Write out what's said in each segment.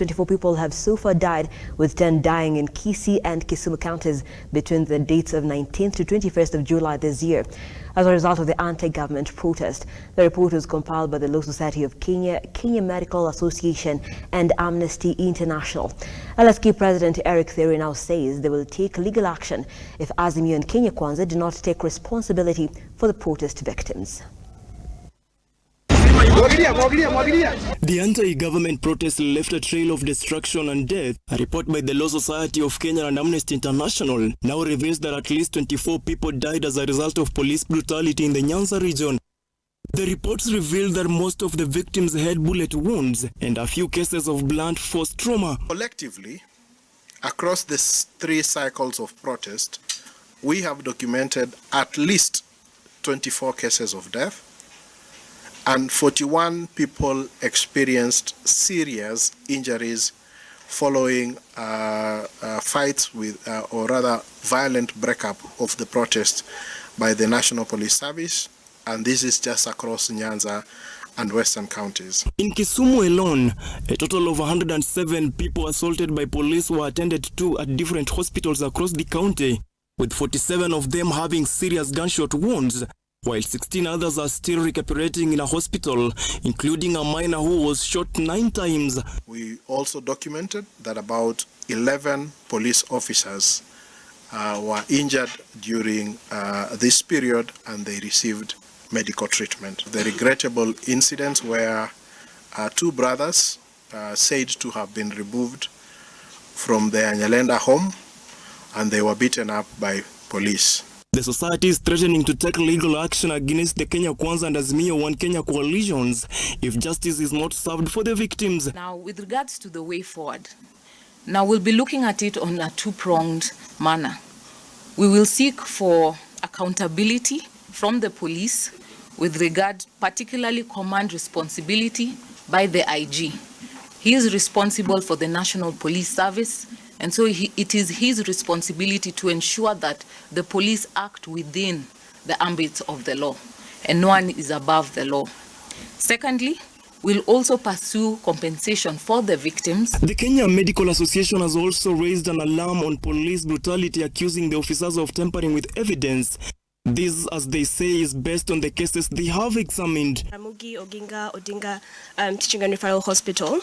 24 people have so far died, with 10 dying in Kisii and Kisumu counties between the dates of 19th to 21st of July this year, as a result of the anti-government protest. The report was compiled by the Law Society of Kenya, Kenya Medical Association and Amnesty International. LSK President Eric Theri now says they will take legal action if Azimio and Kenya Kwanza do not take responsibility for the protest victims. The anti-government protest left a trail of destruction and death. A report by the Law Society of Kenya and Amnesty International now reveals that at least 24 people died as a result of police brutality in the Nyanza region. The reports revealed that most of the victims had bullet wounds and a few cases of blunt force trauma. Collectively, across the 3 cycles of protest, we have documented at least 24 cases of death, and 41 people experienced serious injuries following fights with, or rather violent breakup of the protest by the National Police Service, and this is just across Nyanza and Western counties. In Kisumu alone, a total of 107 people assaulted by police were attended to at different hospitals across the county, with 47 of them having serious gunshot wounds, while 16 others are still recuperating in a hospital, including a minor who was shot 9 times. We also documented that about 11 police officers were injured during this period, and they received medical treatment. The regrettable incidents where 2 brothers said to have been removed from their Nyalenda home, and they were beaten up by police. The society is threatening to take legal action against the Kenya Kwanza and Azimio One Kenya coalitions if justice is not served for the victims. Now, with regards to the way forward, now we'll be looking at it on a 2-pronged manner. We will seek for accountability from the police with regard particularly command responsibility by the IG. He is responsible for the National Police Service, and so it is his responsibility to ensure that the police act within the ambit of the law, and no one is above the law. Secondly, we'll also pursue compensation for the victims. The Kenya Medical Association has also raised an alarm on police brutality, accusing the officers of tampering with evidence. This, as they say, is based on the cases they have examined. Ramogi Oginga Odinga Teaching and Referral Hospital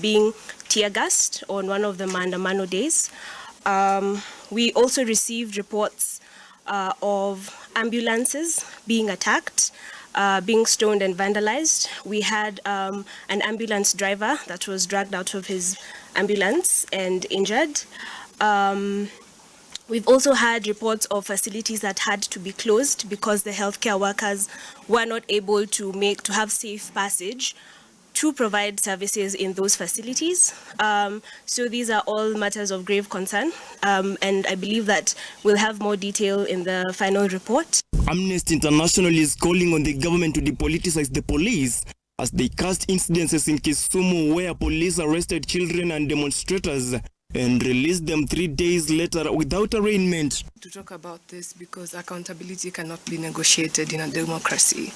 being tear gassed on one of the Maandamano days. We also received reports of ambulances being attacked, being stoned and vandalized. We had an ambulance driver that was dragged out of his ambulance and injured. We've also had reports of facilities that had to be closed because the healthcare workers were not able to have safe passage to provide services in those facilities. So these are all matters of grave concern, and I believe that we'll have more detail in the final report. Amnesty International is calling on the government to depoliticize the police as they cast incidences in Kisumu where police arrested children and demonstrators and released them 3 days later without arraignment. To talk about this because accountability cannot be negotiated in a democracy.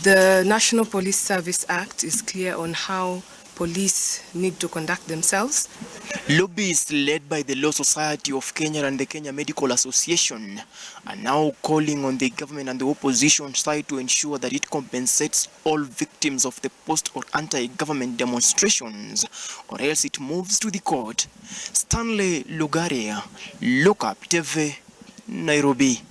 The National Police Service Act is clear on how police need to conduct themselves. Lobbyists led by the Law Society of Kenya and the Kenya Medical Association are now calling on the government and the opposition side to ensure that it compensates all victims of the post or anti-government demonstrations, or else it moves to the court. Stanley Lugaria, Look Up TV, Nairobi.